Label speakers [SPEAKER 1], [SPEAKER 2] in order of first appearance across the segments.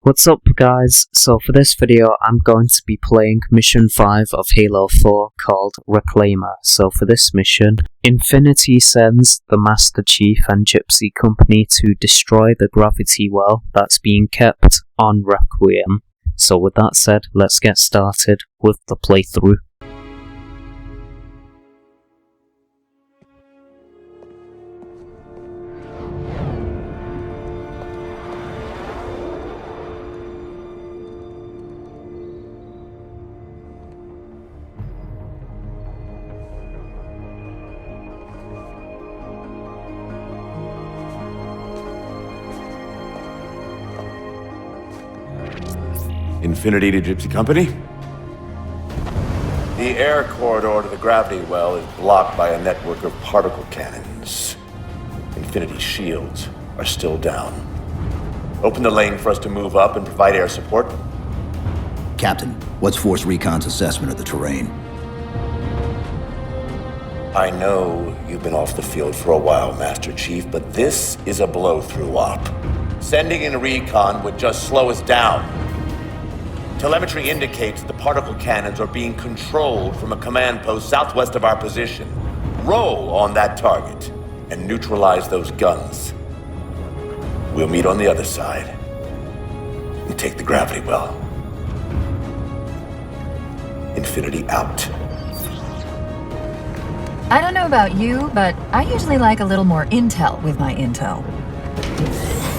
[SPEAKER 1] What's up guys, so for this video I'm going to be playing Mission 5 of Halo 4 called Reclaimer. So for this mission, Infinity sends the Master Chief and Gypsy company to destroy the gravity well that's being kept on Requiem. So with that said, let's get started with the playthrough.
[SPEAKER 2] Infinity to Gypsy Company? The air corridor to the gravity well is blocked by a network of particle cannons. Infinity's shields are still down. Open the lane for us to move up and provide air support.
[SPEAKER 3] Captain, what's Force Recon's assessment of the terrain?
[SPEAKER 2] I know you've been off the field for a while, Master Chief, but this is a blow-through op. Sending in a recon would just slow us down. Telemetry indicates the particle cannons are being controlled from a command post southwest of our position. Roll on that target and neutralize those guns. We'll meet on the other side and take the gravity well. Infinity out.
[SPEAKER 4] I don't know about you, but I usually like a little more intel with my intel.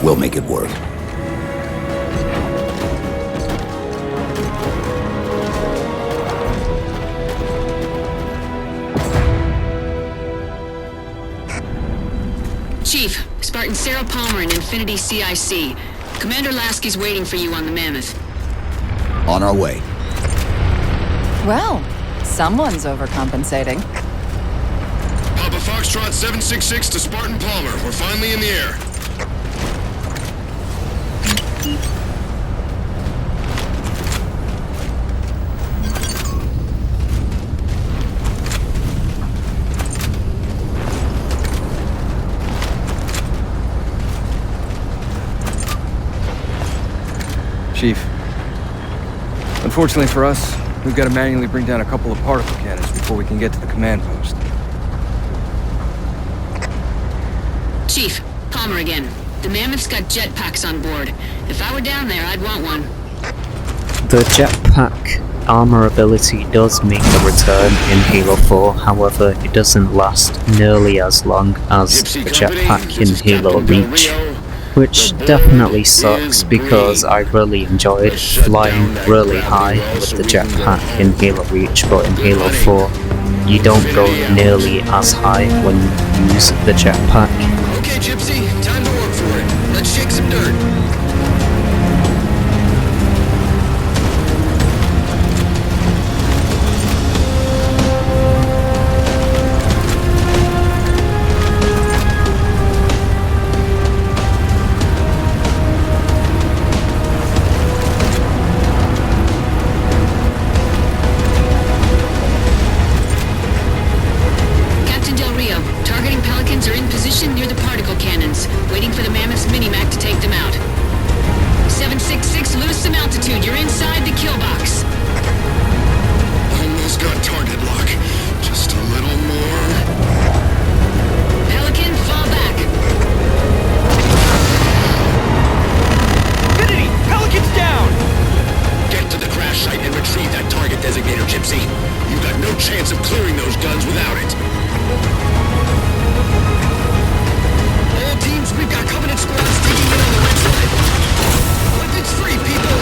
[SPEAKER 3] We'll make it work.
[SPEAKER 5] Chief, Spartan Sarah Palmer in Infinity CIC. Commander Lasky's waiting for you on the Mammoth.
[SPEAKER 3] On our way.
[SPEAKER 4] Well, someone's overcompensating.
[SPEAKER 6] Papa Foxtrot 766 to Spartan Palmer. We're finally in the air.
[SPEAKER 7] Chief, unfortunately for us, we've got to manually bring down a couple of particle cannons before we can get to the command post.
[SPEAKER 5] Chief, Palmer again. The Mammoth's got jetpacks on board. If I were down there, I'd want one.
[SPEAKER 1] The jetpack armor ability does make a return in Halo 4, however it doesn't last nearly as long as the jetpack in Halo Reach, which definitely sucks because I really enjoyed flying really high with the jetpack in Halo Reach, but in Halo 4 you don't go nearly as high when you use the jetpack.
[SPEAKER 6] Okay, Gypsy, time to work for it. Let's shake some dirt.
[SPEAKER 5] Near the particle cannons, waiting for the Mammoth's mini-mac to take them out. 766, lose some altitude. You're inside the kill box.
[SPEAKER 6] Almost got target lock. Just a little more.
[SPEAKER 5] Pelican, fall back.
[SPEAKER 7] Infinity! Pelican's down!
[SPEAKER 6] Get to the crash site and retrieve that target designator, Gypsy. You've got no chance of clearing those guns without it. Teams, we've got Covenant squads taking in on the red side. It's free, people!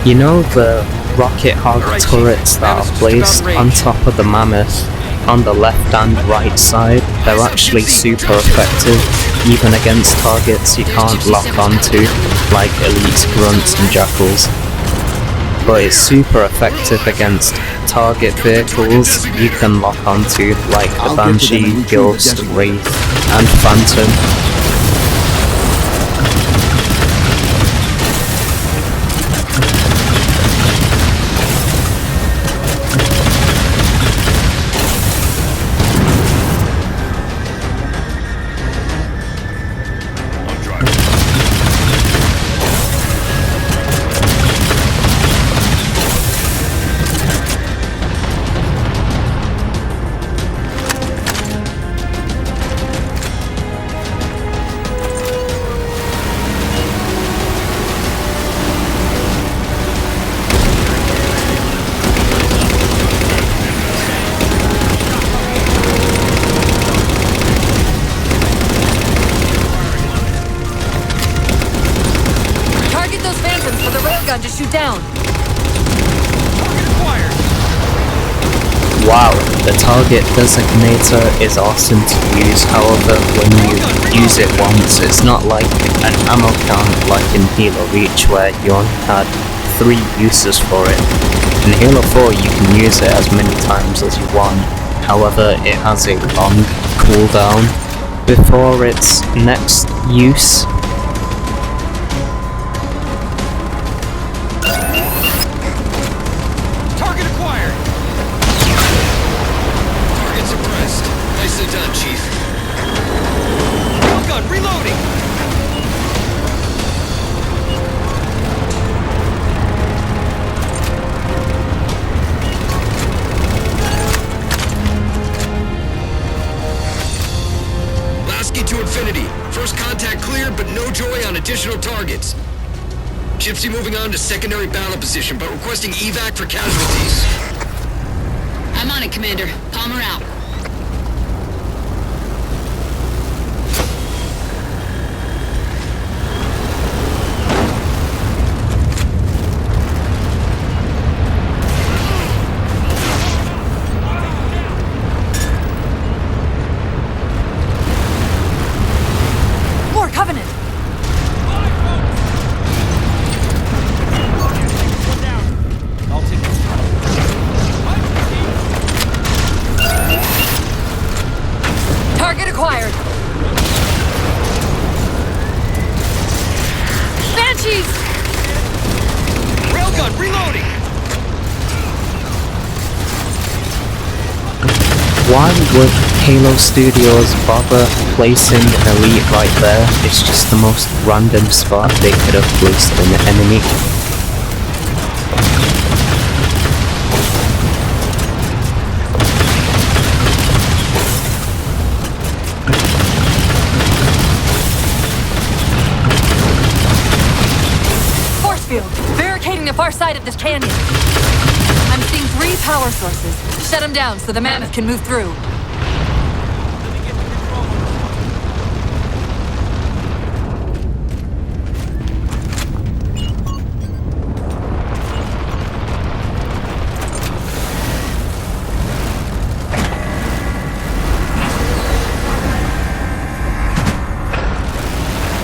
[SPEAKER 1] You know the rocket hog turrets that are placed on top of the Mammoth on the left and right side? They're actually super effective, even against targets you can't lock onto, like elite grunts and jackals. but it's super effective against target vehicles you can lock onto, like the Banshee, Ghost, Wraith, and Phantom.
[SPEAKER 8] To shoot down.
[SPEAKER 1] Wow, the target designator is awesome to use, however, when you use it once, it's not like an ammo count like in Halo Reach where you only had 3 uses for it. In Halo 4 you can use it as many times as you want, however it has a long cooldown before its next use.
[SPEAKER 6] Done, Chief. Railgun, reloading! Lasky to infinity. First contact cleared, but no joy on additional targets. Gypsy moving on to secondary battle position, but requesting evac for casualties.
[SPEAKER 5] I'm on it, Commander. Palmer out.
[SPEAKER 1] Why would Halo Studios bother placing Elite right there? It's just the most random spot they could have placed an enemy.
[SPEAKER 8] Force field! Barricading the far side of this canyon. I'm seeing 3 power sources. Shut them down so the Mammoth can move through.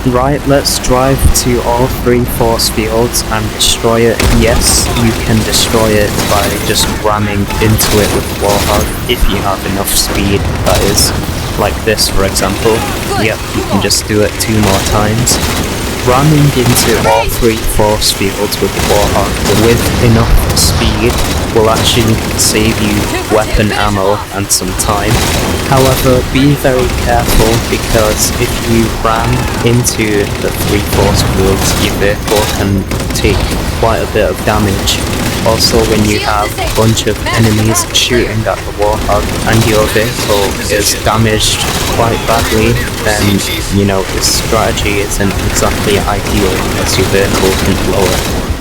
[SPEAKER 1] Right, let's drive to all 3 force fields and destroy it. Yes, you can destroy it by just ramming into it with Warhog, if you have enough speed, that is. Like this, for example. Yep, you can just do it 2 more times. Ramming into all 3 force fields with Warhog with enough speed will actually save you weapon ammo and some time. However, be very careful because if you ram into the 3 force fields, your vehicle can take quite a bit of damage. Also, when you have a bunch of enemies shooting at the Warhog and your vehicle is damaged quite badly, then, you know, this strategy isn't exactly ideal as your vehicle can blow it.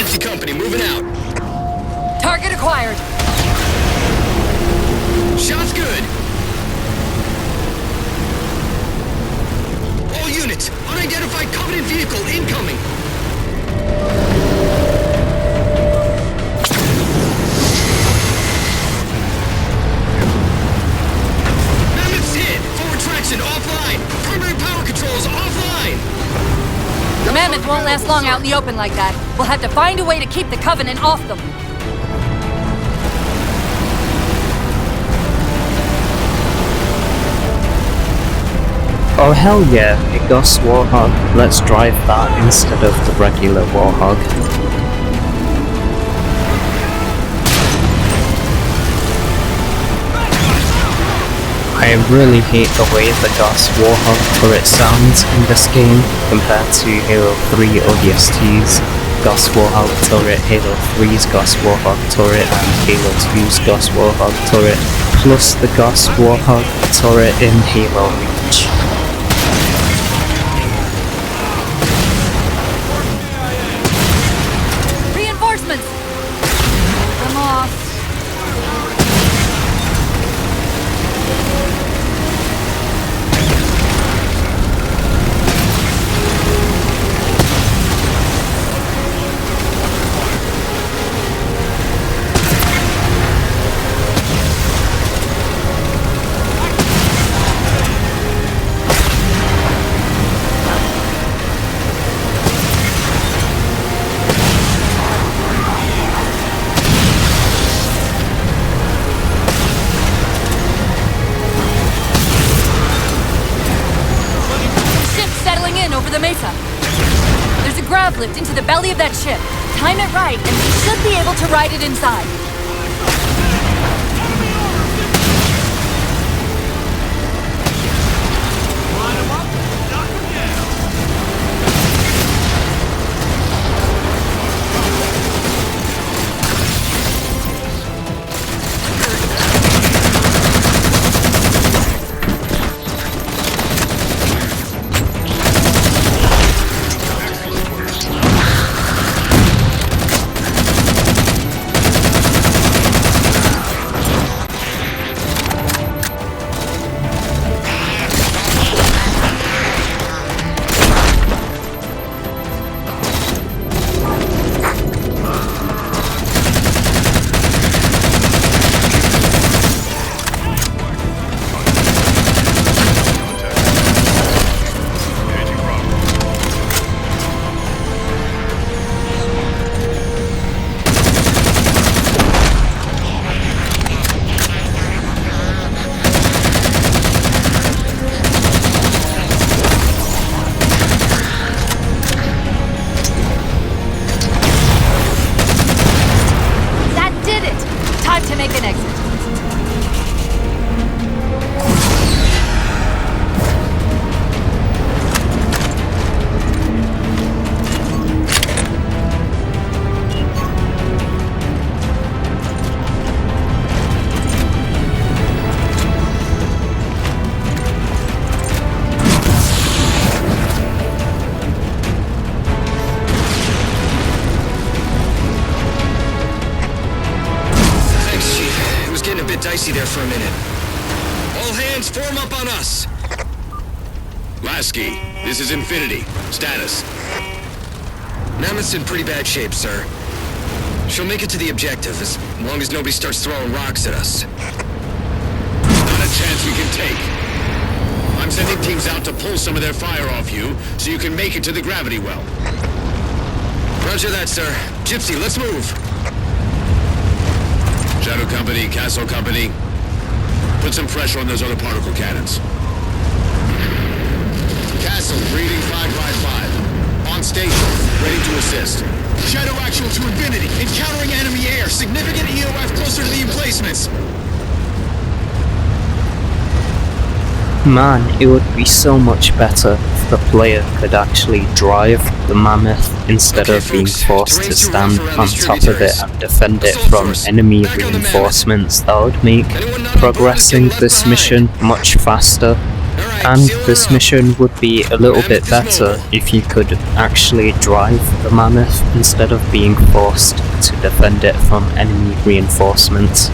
[SPEAKER 6] Gypsy Company, moving out.
[SPEAKER 8] Target acquired.
[SPEAKER 6] Shot's good. All units, unidentified Covenant vehicle incoming. Mammoth's hit. Forward traction offline. Primary power controls offline.
[SPEAKER 8] The Mammoth won't last long out in the open like that. We'll have to find a way to keep the Covenant off them.
[SPEAKER 1] Oh hell yeah, a Ghost Warhog. Let's drive that instead of the regular Warhog. I really hate the way the Ghost Warhog turret sounds in this game compared to Halo 3 ODST's Ghost Warhog turret, Halo 3's Ghost Warhog turret, and Halo 2's Ghost Warhog turret, plus the Ghost Warhog turret in Halo Reach.
[SPEAKER 8] Reinforcements! I'm off. Over the mesa. There's a grav lift into the belly of that ship. Time it right, and we should be able to ride it inside. To make an exit.
[SPEAKER 6] Dicey there for a minute. All hands form up on us.
[SPEAKER 9] Lasky, this is Infinity. Status.
[SPEAKER 6] Mammoth's in pretty bad shape, sir. She'll make it to the objective as long as nobody starts throwing rocks at us.
[SPEAKER 9] Not a chance we can take. I'm sending teams out to pull some of their fire off you so you can make it to the gravity well.
[SPEAKER 6] Roger that, sir. Gypsy, let's move.
[SPEAKER 9] Shadow Company, Castle Company, put some pressure on those other particle cannons. Castle, reading 555. On station, ready to assist.
[SPEAKER 6] Shadow actual to Infinity. Encountering enemy air. Significant EOF closer to the emplacements.
[SPEAKER 1] Man, it would be so much better if the player could actually drive the Mammoth instead of being forced to stand on top of it and defend it from enemy reinforcements. That would make progressing this mission much faster.
[SPEAKER 6] Alright,
[SPEAKER 1] And
[SPEAKER 6] seal
[SPEAKER 1] this
[SPEAKER 6] her up.
[SPEAKER 1] mission would be a little bit better if you could actually drive the mammoth instead of being forced to defend it from enemy reinforcements.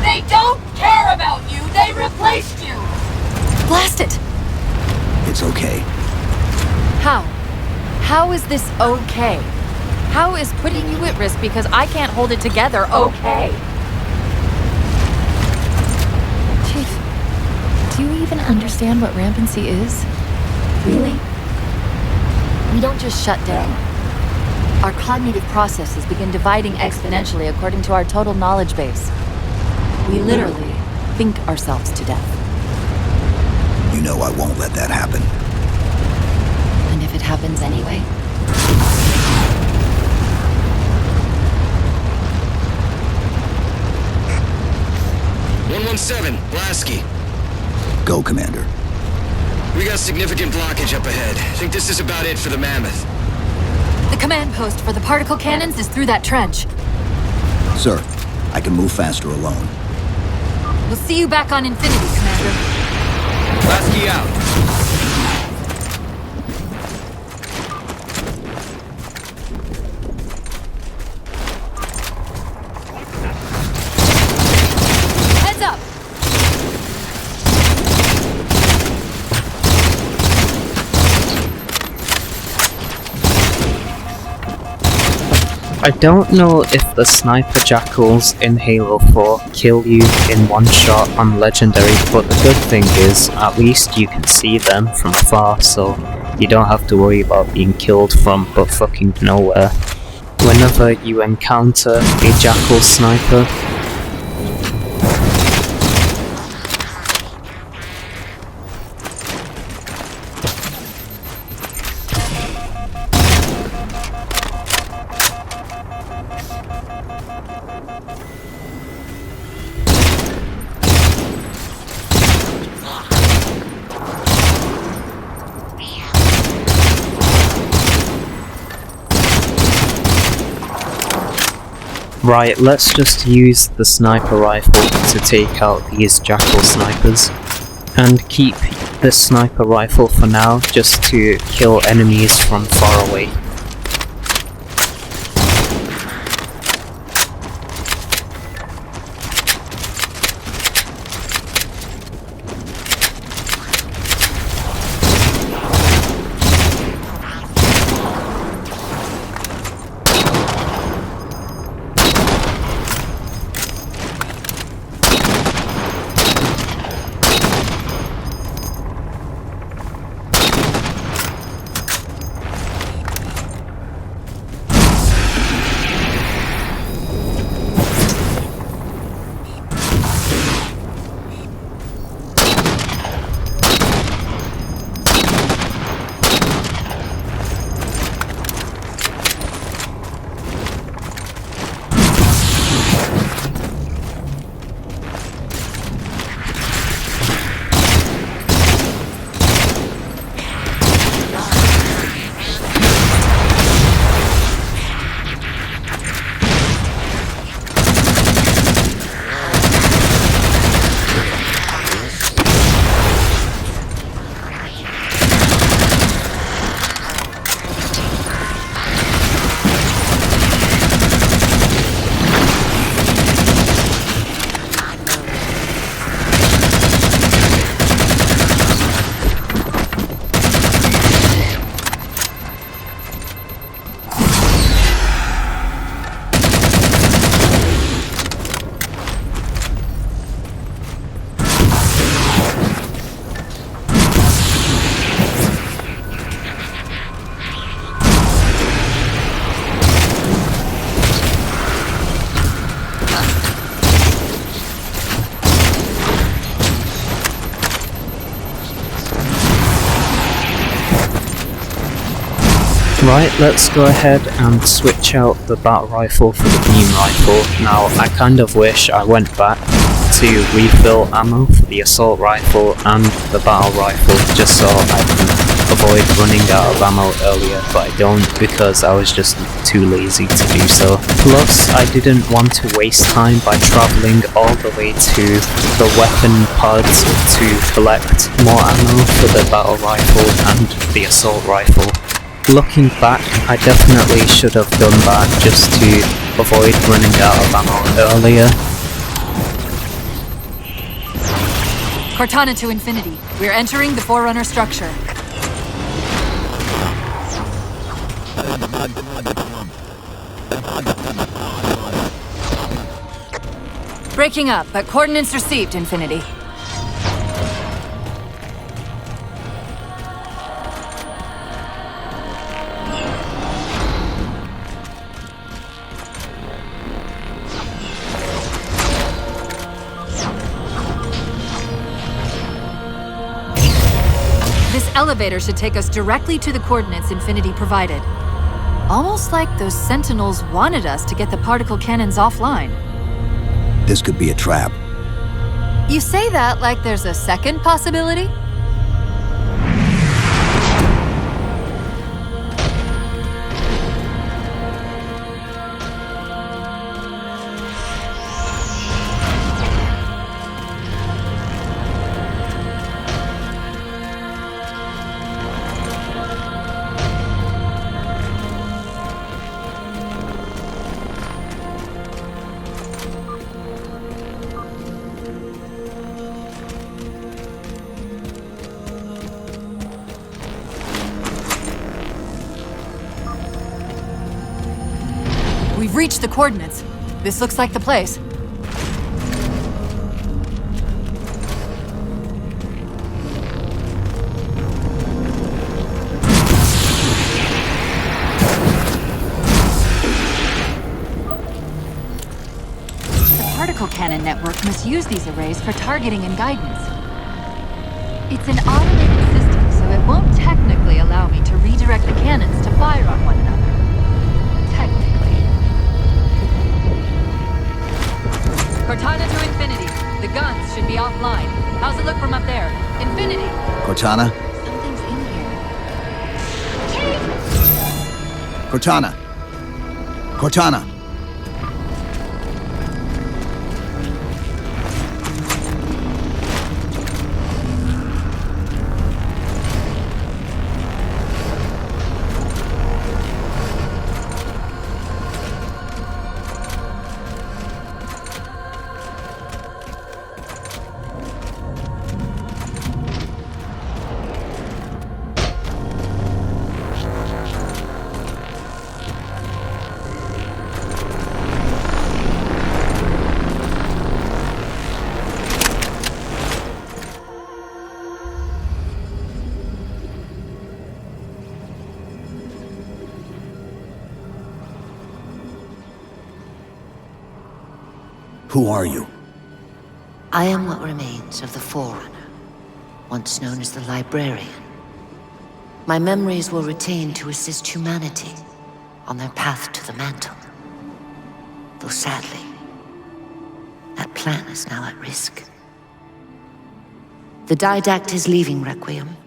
[SPEAKER 8] They don't care about you! They replaced you! Blast it!
[SPEAKER 3] It's okay.
[SPEAKER 8] How? How is this okay? How is putting you at risk because I can't hold it together okay? Chief, do you even understand what rampancy is? Really? We don't just shut down. Our cognitive processes begin dividing exponentially according to our total knowledge base. We literally think ourselves to death.
[SPEAKER 3] You know I won't let that happen.
[SPEAKER 8] And if it happens anyway?
[SPEAKER 6] 117, Lasky.
[SPEAKER 3] Go, Commander.
[SPEAKER 6] We got significant blockage up ahead. Think this is about it for the Mammoth.
[SPEAKER 8] The command post for the particle cannons is through that trench.
[SPEAKER 3] Sir, I can move faster alone.
[SPEAKER 8] We'll see you back on Infinity, Commander.
[SPEAKER 7] Lasky out.
[SPEAKER 8] Heads up!
[SPEAKER 1] I don't know if the sniper jackals in Halo 4 kill you in one shot on Legendary, but the good thing is, at least you can see them from afar, so you don't have to worry about being killed from but fucking nowhere. Whenever you encounter a jackal sniper, right, let's just use the sniper rifle to take out these jackal snipers. And keep the sniper rifle for now, just to kill enemies from far away. Right, let's go ahead and switch out the battle rifle for the beam rifle. Now, I kind of wish I went back to refill ammo for the assault rifle and the battle rifle, just so I can avoid running out of ammo earlier, but I don't because I was just too lazy to do so. Plus, I didn't want to waste time by travelling all the way to the weapon pods to collect more ammo for the battle rifle and the assault rifle. Looking back, I definitely should have done that just to avoid running out of ammo earlier.
[SPEAKER 4] Cortana to Infinity. We're entering the Forerunner structure. Breaking up, but coordinates received, Infinity. This elevator should take us directly to the coordinates Infinity provided. Almost like those Sentinels wanted us to get the particle cannons offline.
[SPEAKER 3] This could be a trap.
[SPEAKER 4] You say that like there's a second possibility? We've reached the coordinates. This looks like the place. The particle cannon network must use these arrays for targeting and guidance. It's an automated system, so it won't technically allow me to redirect the cannons to fire on one another. Technically. Cortana to Infinity. The guns should be offline. How's it look from up there? Infinity!
[SPEAKER 3] Cortana?
[SPEAKER 8] Something's in here.
[SPEAKER 3] Cortana! Cortana! Who are you?
[SPEAKER 10] I am what remains of the Forerunner, once known as the Librarian. My memories were retained to assist humanity on their path to the mantle. Though sadly, that plan is now at risk. The Didact is leaving Requiem.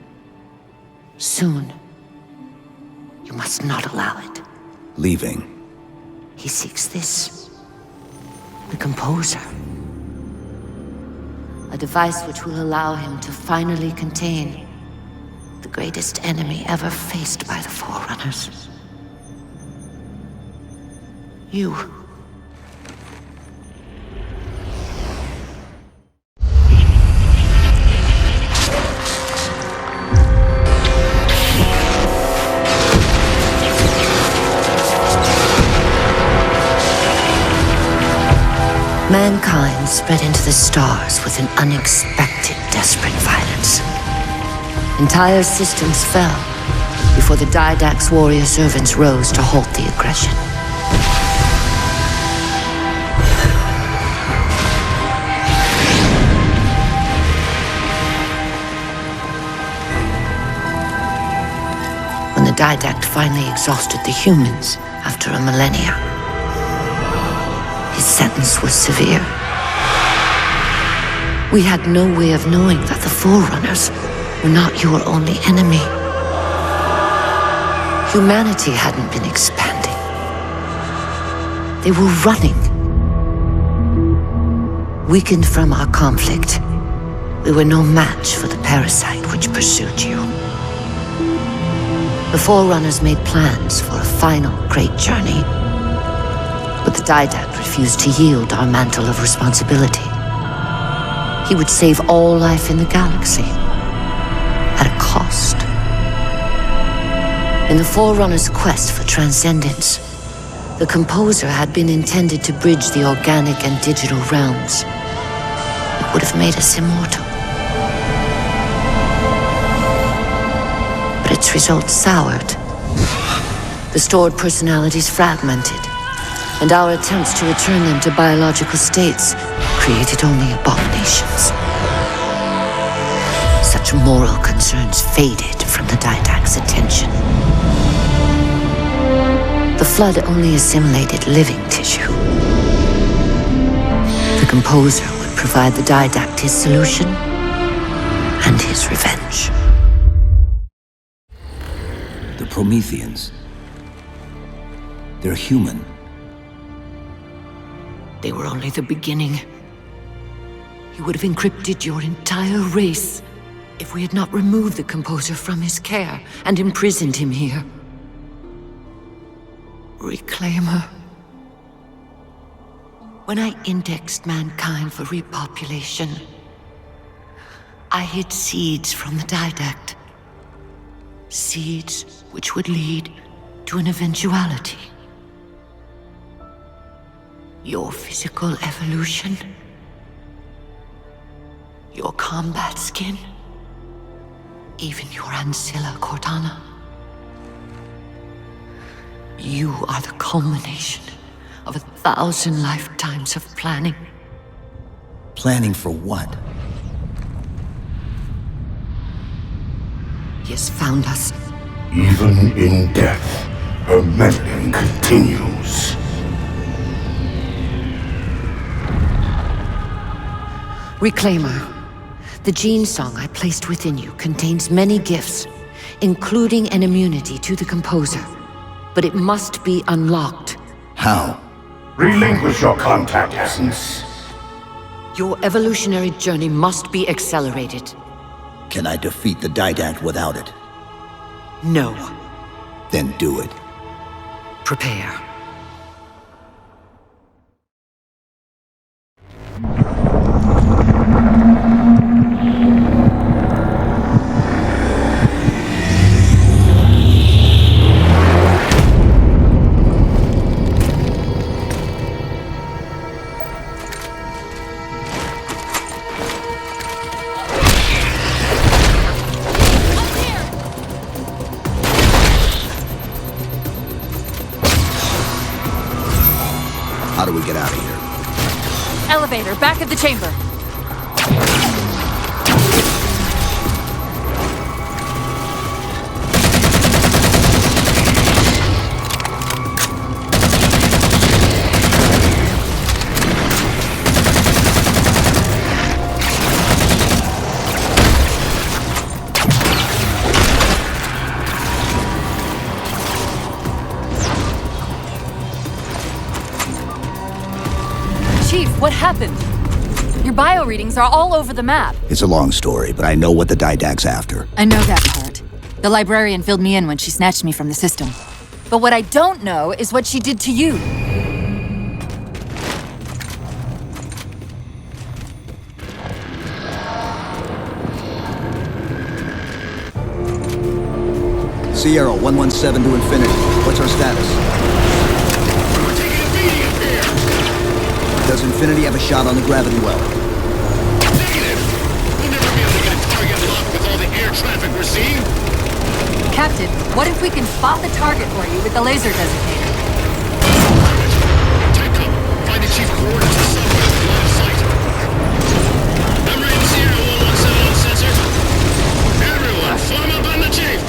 [SPEAKER 10] Soon. You must not allow it.
[SPEAKER 3] Leaving.
[SPEAKER 10] He seeks this. The Composer. A device which will allow him to finally contain the greatest enemy ever faced by the Forerunners. You. Mankind spread into the stars with an unexpected, desperate violence. Entire systems fell before the Didact's warrior servants rose to halt the aggression. When the Didact finally exhausted the humans after a millennia, his sentence was severe. We had no way of knowing that the Forerunners were not your only enemy. Humanity hadn't been expanding. They were running. Weakened from our conflict, we were no match for the parasite which pursued you. The Forerunners made plans for a final great journey, but the Didact refused to yield our mantle of responsibility. He would save all life in the galaxy, at a cost. In the Forerunners' quest for transcendence, the Composer had been intended to bridge the organic and digital realms. It would have made us immortal. But its results soured. The stored personalities fragmented, and our attempts to return them to biological states created only abominations. Such moral concerns faded from the Didact's attention. The Flood only assimilated living tissue. The Composer would provide the Didact his solution and his revenge.
[SPEAKER 3] The Prometheans. They're human.
[SPEAKER 10] They were only the beginning. He would have encrypted your entire race if we had not removed the Composer from his care and imprisoned him here. Reclaimer. When I indexed mankind for repopulation, I hid seeds from the Didact. Seeds which would lead to an eventuality. Your physical evolution. Your combat skin. Even your ancilla Cortana. You are the culmination of 1,000 lifetimes of planning.
[SPEAKER 3] Planning for what?
[SPEAKER 10] He has found us.
[SPEAKER 11] Even in death, her meddling continues.
[SPEAKER 10] Reclaimer. The gene song I placed within you contains many gifts, including an immunity to the Composer. But it must be unlocked.
[SPEAKER 3] How?
[SPEAKER 11] Relinquish your contact essence.
[SPEAKER 10] Your evolutionary journey must be accelerated.
[SPEAKER 3] Can I defeat the Didact without it?
[SPEAKER 10] No.
[SPEAKER 3] Then do it.
[SPEAKER 10] Prepare.
[SPEAKER 3] How do we get out of here?
[SPEAKER 8] Elevator, back of the chamber. Chief, what happened? Your bio readings are all over the map.
[SPEAKER 3] It's a long story, but I know what the Didact's after.
[SPEAKER 8] I know that part. The librarian filled me in when she snatched me from the system. But what I don't know is what she did to you.
[SPEAKER 3] Sierra 117 to infinity. What's our status?
[SPEAKER 9] We're taking a beating up here!
[SPEAKER 3] Does Infinity have a shot on the gravity well?
[SPEAKER 9] Negative! We'll never be able to get a target locked with all the air traffic we're seeing!
[SPEAKER 4] Captain, what if we can spot the target for you with the laser designator?
[SPEAKER 9] Tight cover. Find the chief coordinates of the subway with line of sight. I'm ready to Sierra 117 on sensor. Everyone, form up on the chief!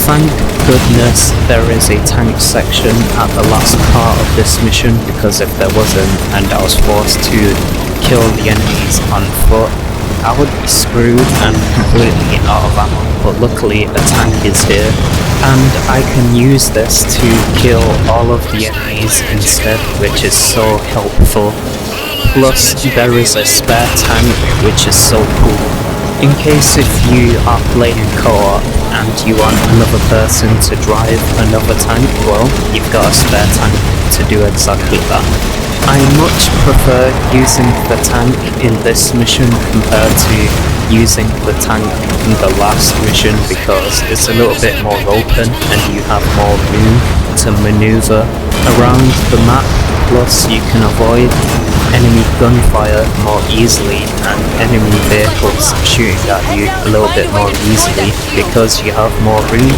[SPEAKER 1] Thank goodness there is a tank section at the last part of this mission, because if there wasn't and I was forced to kill the enemies on foot, I would be screwed and completely out of ammo, but luckily a tank is here, and I can use this to kill all of the enemies instead, which is so helpful. Plus, there is a spare tank, which is so cool. In case if you are playing co-op and you want another person to drive another tank, well, you've got a spare tank to do exactly that. I much prefer using the tank in this mission compared to using the tank in the last mission because it's a little bit more open and you have more room to maneuver around the map, plus you can avoid enemy gunfire more easily and enemy vehicles shooting at you a little bit more easily because you have more room.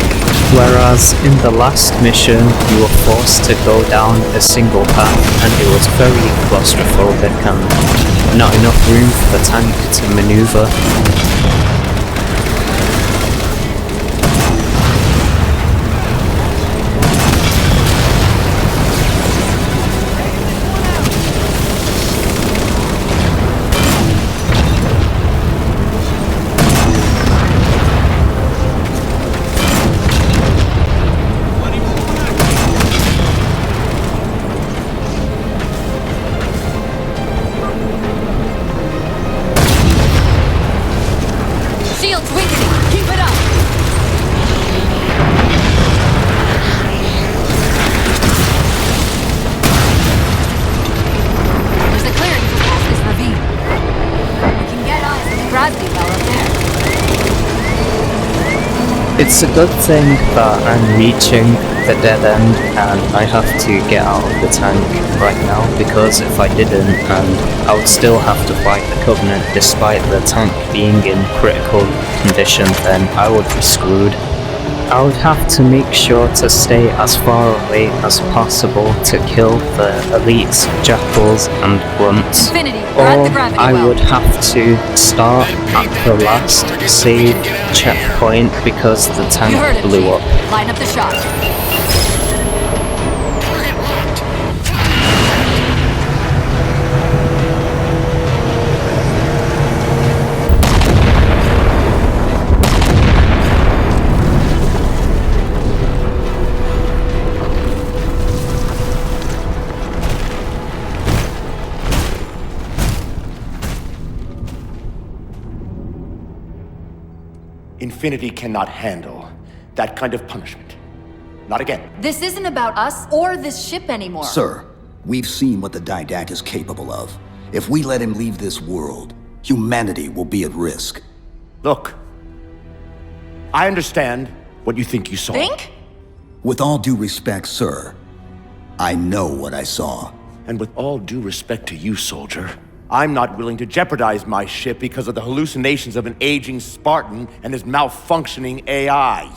[SPEAKER 1] Whereas in the last mission you were forced to go down a single path and it was very claustrophobic and not enough room for the tank to maneuver.
[SPEAKER 4] Shield's weakening! Keep it up! There's a clearing just past this ravine. We can get eyes on the gravity well up there.
[SPEAKER 1] It's a good thing that I'm reaching the dead end and I have to get out of the tank right now, because if I didn't, I would still have to fight the Covenant despite the tank being in critical condition, then I would be screwed. I would have to make sure to stay as far away as possible to kill the elites, jackals and grunts,
[SPEAKER 4] Infinity,
[SPEAKER 1] or
[SPEAKER 4] we're at the gravity
[SPEAKER 1] I
[SPEAKER 4] well.
[SPEAKER 1] would have to start at the last save checkpoint because the
[SPEAKER 4] You
[SPEAKER 1] tank
[SPEAKER 4] heard it,
[SPEAKER 1] blew
[SPEAKER 4] Chief.
[SPEAKER 1] up.
[SPEAKER 4] Line up the shot.
[SPEAKER 2] Infinity cannot handle that kind of punishment. Not again.
[SPEAKER 4] This isn't about us or this ship anymore.
[SPEAKER 3] Sir, we've seen what the Didact is capable of. If we let him leave this world, humanity will be at risk.
[SPEAKER 2] Look, I understand what you think you saw.
[SPEAKER 4] Think?
[SPEAKER 3] With all due respect, sir, I know what I saw.
[SPEAKER 2] And with all due respect to you, soldier, I'm not willing to jeopardize my ship because of the hallucinations of an aging Spartan and his malfunctioning AI.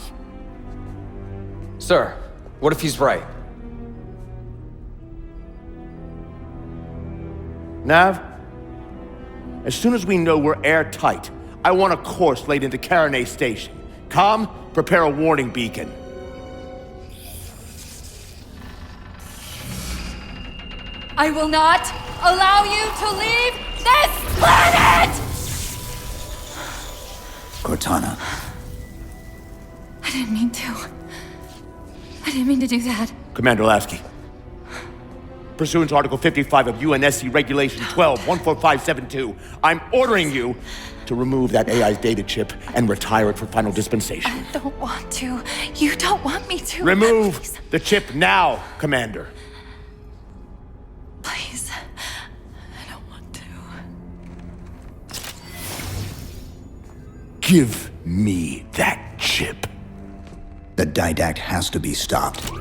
[SPEAKER 7] Sir, what if he's right?
[SPEAKER 2] Nav, as soon as we know we're airtight, I want a course laid into Caranay Station. Com, prepare a warning beacon.
[SPEAKER 4] I will not allow you to leave this planet!
[SPEAKER 3] Cortana,
[SPEAKER 4] I didn't mean to. I didn't mean to do that.
[SPEAKER 2] Commander Lasky, pursuant to Article 55 of UNSC Regulation 12-14572, I'm ordering you to remove that AI's data chip and retire it for final dispensation.
[SPEAKER 4] I don't want to. You don't want me to.
[SPEAKER 2] Remove
[SPEAKER 4] Please.
[SPEAKER 2] the chip now, Commander.
[SPEAKER 4] Please. I don't want to.
[SPEAKER 2] Give me that chip.
[SPEAKER 3] the Didact has to be stopped.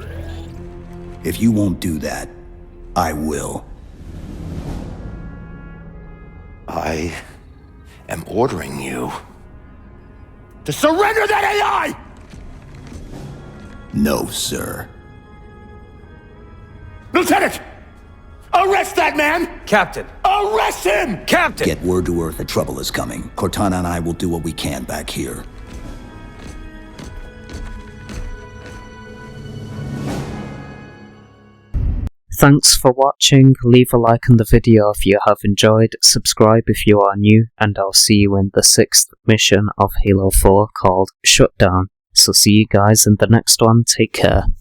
[SPEAKER 3] If you won't do that, I will.
[SPEAKER 2] I am ordering you to surrender that AI!
[SPEAKER 3] No, sir.
[SPEAKER 2] Lieutenant! Arrest that man!
[SPEAKER 7] Captain!
[SPEAKER 2] Arrest him!
[SPEAKER 7] Captain!
[SPEAKER 3] Get word to Earth that trouble is coming. Cortana and I will do what we can back here.
[SPEAKER 1] Thanks for watching, leave a like on the video if you have enjoyed, subscribe if you are new, and I'll see you in the 6th mission of Halo 4 called Shutdown. So see you guys in the next one, take care.